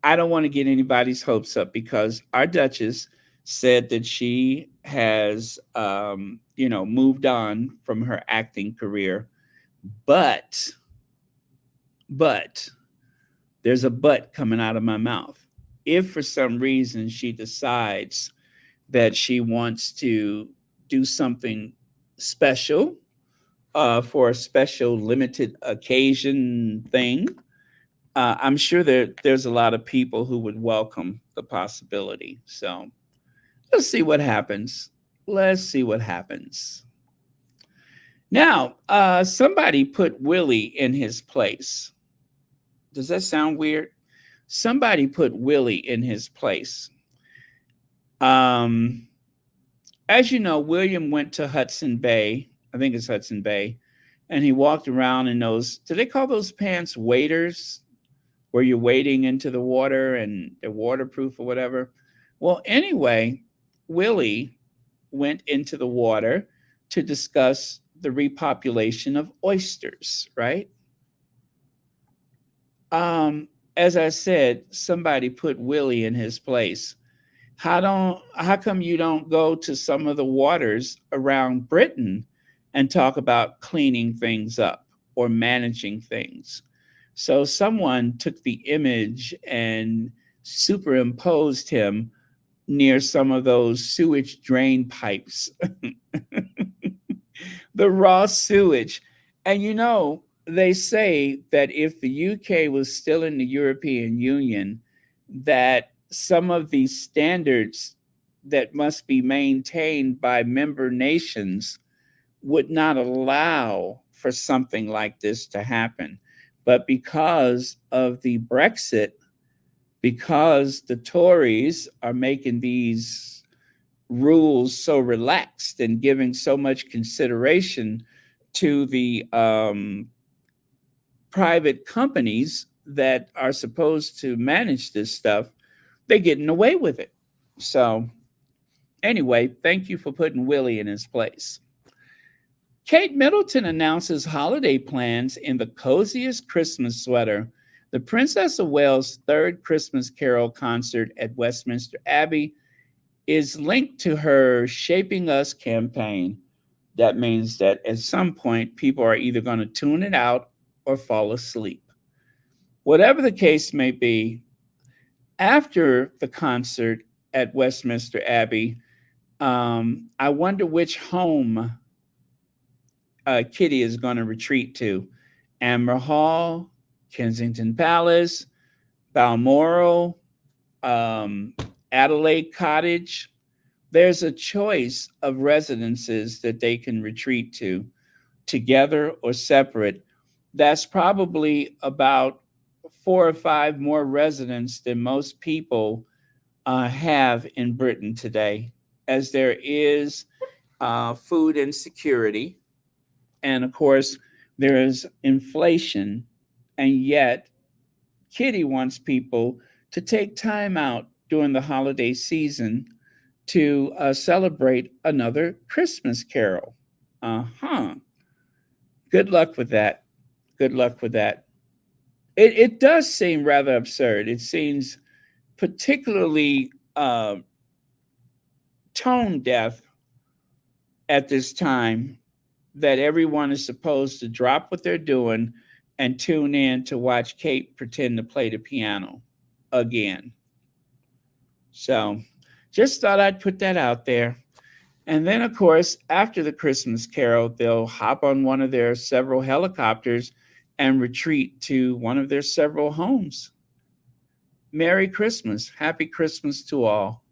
I don't want to get anybody's hopes up because our Duchess said that she has, moved on from her acting career. But, but there's a but coming out of my mouth. If for some reason she decides that she wants to do something special for a special limited occasion thing, I'm sure there's a lot of people who would welcome the possibility. So let's see what happens. Let's see what happens. Now, somebody put Willie in his place. Does that sound weird? Somebody put Willie in his place. Um, as you know, William went to Hudson Bay. I think it's Hudson Bay, and he walked around in those. Do they call those pants waders? Where you're wading into the water and they're waterproof or whatever. Well, anyway, Willie went into the water to discuss the repopulation of oysters, right? As I said, somebody put Willie in his place. How come you don't go to some of the waters around Britain and talk about cleaning things up or managing things? So someone took the image and superimposed him near some of those sewage drain pipes, the raw sewage. And they say that if the UK was still in the European Union, that some of these standards that must be maintained by member nations would not allow for something like this to happen. But because of the Brexit, because the Tories are making these rules so relaxed and giving so much consideration to the private companies that are supposed to manage this stuff, they're getting away with it. So, anyway, thank you for putting Willie in his place. Kate Middleton announces holiday plans in the coziest Christmas sweater. The Princess of Wales' third Christmas Carol concert at Westminster Abbey is linked to her Shaping Us campaign. That means that at some point, people are either going to tune it out or fall asleep. Whatever the case may be, after the concert at Westminster Abbey, I wonder which home Kitty is going to retreat to. Amber Hall, Kensington Palace, Balmoral, Adelaide Cottage. There's a choice of residences that they can retreat to, together or separate. That's probably about 4 or 5 more residents than most people have in Britain today, as there is food insecurity. And of course, there is inflation. And yet, Kitty wants people to take time out during the holiday season to celebrate another Christmas carol. Good luck with that. Good luck with that. It does seem rather absurd. It seems particularly tone deaf at this time that everyone is supposed to drop what they're doing and tune in to watch Kate pretend to play the piano again. So just thought I'd put that out there. And then, of course, after the Christmas Carol, they'll hop on one of their several helicopters and retreat to one of their several homes. Merry Christmas. Happy Christmas to all.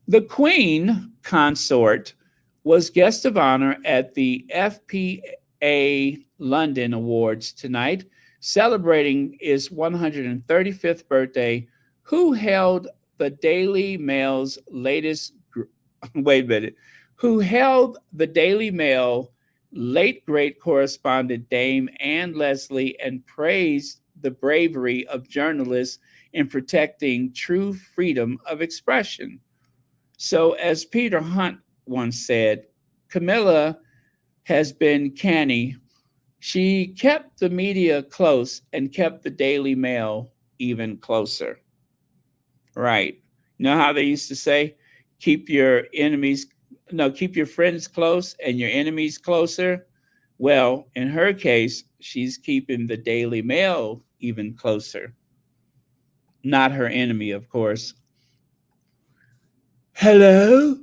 The Queen Consort was guest of honor at the FPA London Awards tonight, celebrating his 135th birthday. Who held the Daily Mail's latest wait a minute. Who held the Daily Mail late great correspondent Dame Anne Leslie and praised the bravery of journalists in protecting true freedom of expression. So, as Peter Hunt once said, Camilla has been canny. She kept the media close and kept the Daily Mail even closer. Right. You know how they used to say, keep your friends close and your enemies closer? Well, in her case, she's keeping the Daily Mail even closer. Not her enemy, of course. Hello?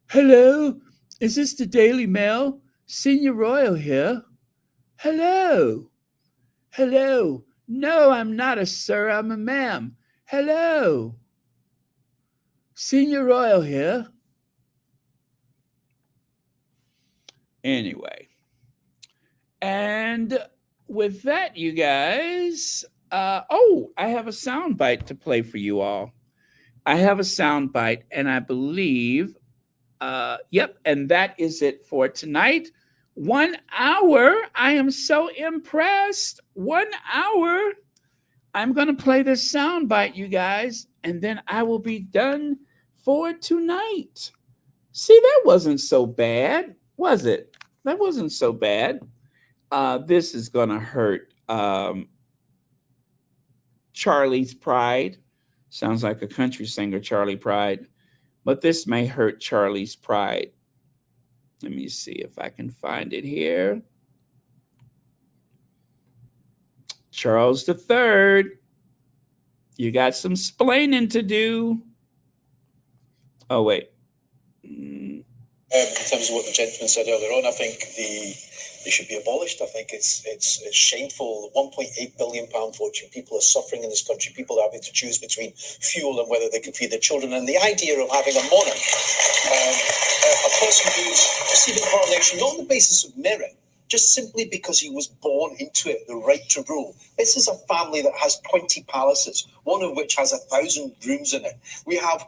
Hello? Is this the Daily Mail? Senior Royal here. Hello? Hello? No, I'm not a sir, I'm a ma'am. Hello? Senior Royal here. Anyway. And with that, you guys, I have a sound bite to play for you all. I have a sound bite, and I believe, and that is it for tonight. 1 hour. I am so impressed. 1 hour. I'm going to play this sound bite, you guys, and then I will be done for tonight. See, that wasn't so bad, was it? That wasn't so bad. This is going to hurt Charlie's pride. Sounds like a country singer, Charlie Pride. But this may hurt Charlie's pride. Let me see if I can find it here. Charles III. You got some splaining to do. Oh, wait. In terms of what the gentleman said earlier on, I think they should be abolished. I think it's shameful. The £1.8 billion fortune. People are suffering in this country. People are having to choose between fuel and whether they can feed their children. And the idea of having a monarch, a person who's receiving coronation, not on the basis of merit, just simply because he was born into it, the right to rule. This is a family that has 20 palaces, one of which has 1,000 rooms in it. They have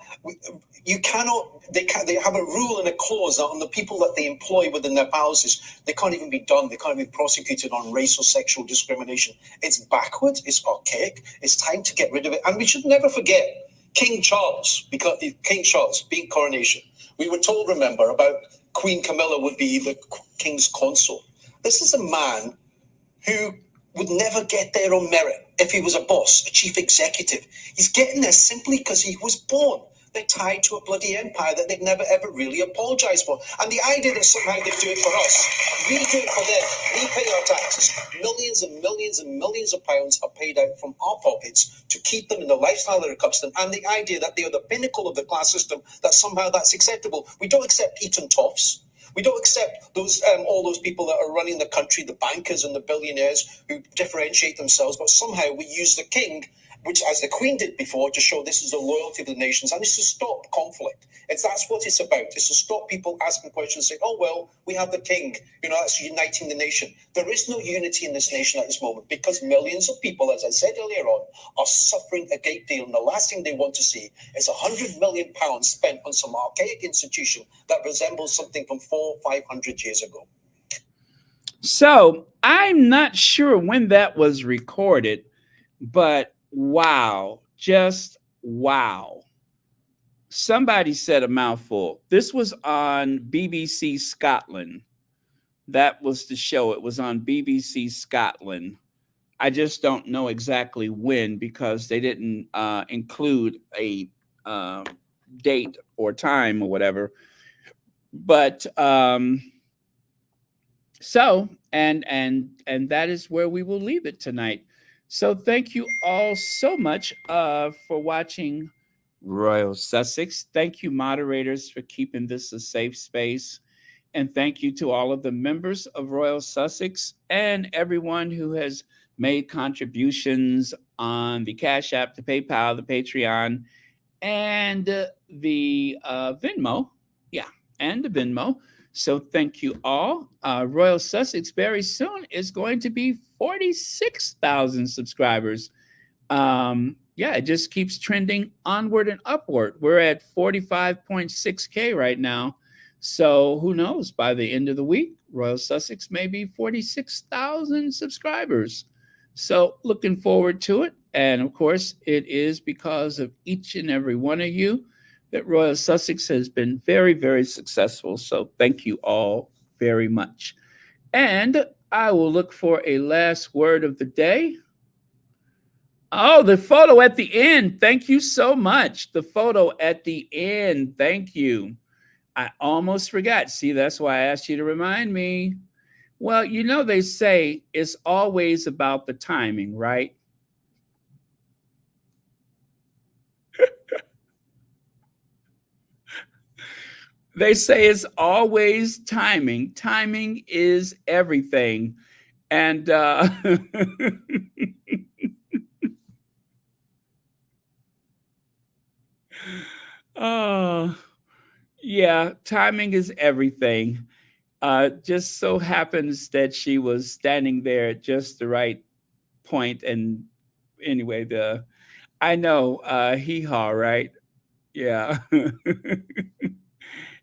a rule and a clause that on the people that they employ within their palaces, they can't even be done. They can't be prosecuted on race or sexual discrimination. It's backwards. It's archaic. It's time to get rid of it. And we should never forget King Charles being coronation. We were told, remember, about Queen Camilla would be the king's consort. This is a man who would never get there on merit if he was a boss, a chief executive. He's getting there simply because he was born. They're tied to a bloody empire that they've never ever really apologized for. And the idea that somehow they do it for us, we do it for them, we pay our taxes. Millions and millions and millions of pounds are paid out from our pockets to keep them in the lifestyle they're accustomed. And the idea that they are the pinnacle of the class system, that somehow that's acceptable. We don't accept Eton Toffs. We don't accept those all those people that are running the country, the bankers and the billionaires who differentiate themselves, but somehow we use the king, which, as the Queen did before, to show this is the loyalty of the nations, and it's to stop conflict. That's what it's about. It's to stop people asking questions, saying, oh, well, we have the king, that's uniting the nation. There is no unity in this nation at this moment because millions of people, as I said earlier on, are suffering a great deal, and the last thing they want to see is £100 million spent on some archaic institution that resembles something from 400-500 years ago. So I'm not sure when that was recorded, but wow, just wow. Somebody said a mouthful. This was on BBC Scotland. That was the show. It was on BBC Scotland. I just don't know exactly when because they didn't include a date or time or whatever. But so and that is where we will leave it tonight. So thank you all so much for watching Royal Sussex. Thank you, moderators, for keeping this a safe space. And thank you to all of the members of Royal Sussex and everyone who has made contributions on the Cash App, the PayPal, the Patreon, and the Venmo. Yeah, and the Venmo. So thank you all. Royal Sussex very soon is going to be 46,000 subscribers. Yeah, it just keeps trending onward and upward. We're at 45.6K right now. So who knows? By the end of the week, Royal Sussex may be 46,000 subscribers. So looking forward to it. And of course, it is because of each and every one of you that Royal Sussex has been very, very successful. So thank you all very much. And I will look for a last word of the day. Oh, the photo at the end. Thank you so much. The photo at the end. Thank you. I almost forgot. See, that's why I asked you to remind me. Well, they say it's always about the timing, right? They say it's always timing. Timing is everything. And oh, yeah, timing is everything. Just so happens that she was standing there at just the right point. And anyway, I know, hee-haw, right? Yeah.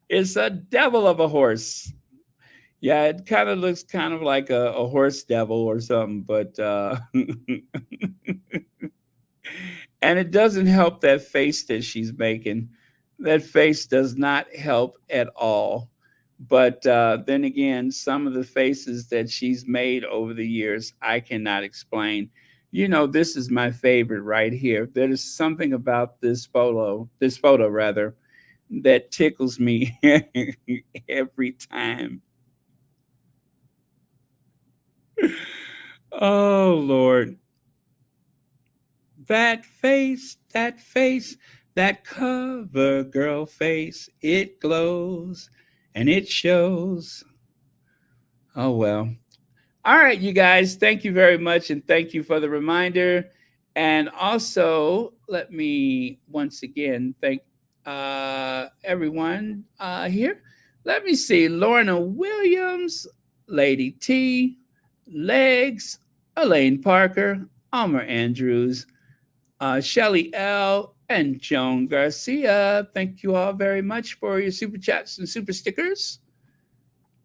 It's a devil of a horse. Yeah, it kind of looks kind of like a horse devil or something, but and it doesn't help that face that she's making. That face does not help at all. But then again, some of the faces that she's made over the years, I cannot explain. This is my favorite right here. There is something about this photo rather, that tickles me every time. Oh, Lord. That face, that cover girl face, it glows and it shows. Oh, well. All right, you guys, thank you very much. And thank you for the reminder. And also, let me once again thank everyone here. Let me see. Lorna Williams. Lady T, Legs, Elaine Parker, Almer Andrews, Shelly L., and Joan Garcia. Thank you all very much for your super chats and super stickers.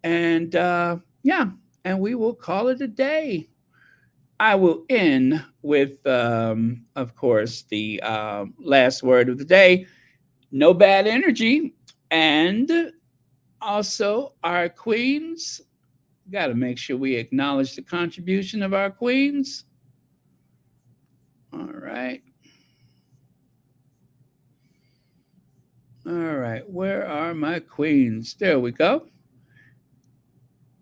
And yeah, and we will call it a day. I will end with, of course, the last word of the day: no bad energy. And also, our queens, got to make sure we acknowledge the contribution of our queens. All right. All right. Where are my queens? There we go.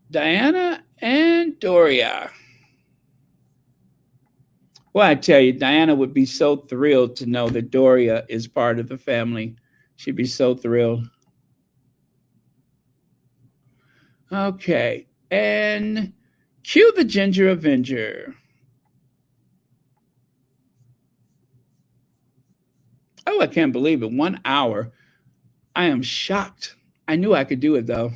Diana and Doria. Well, I tell you, Diana would be so thrilled to know that Doria is part of the family. She'd be so thrilled. Okay. And cue the Ginger Avenger. Oh, I can't believe it. 1 hour. I am shocked. I knew I could do it though.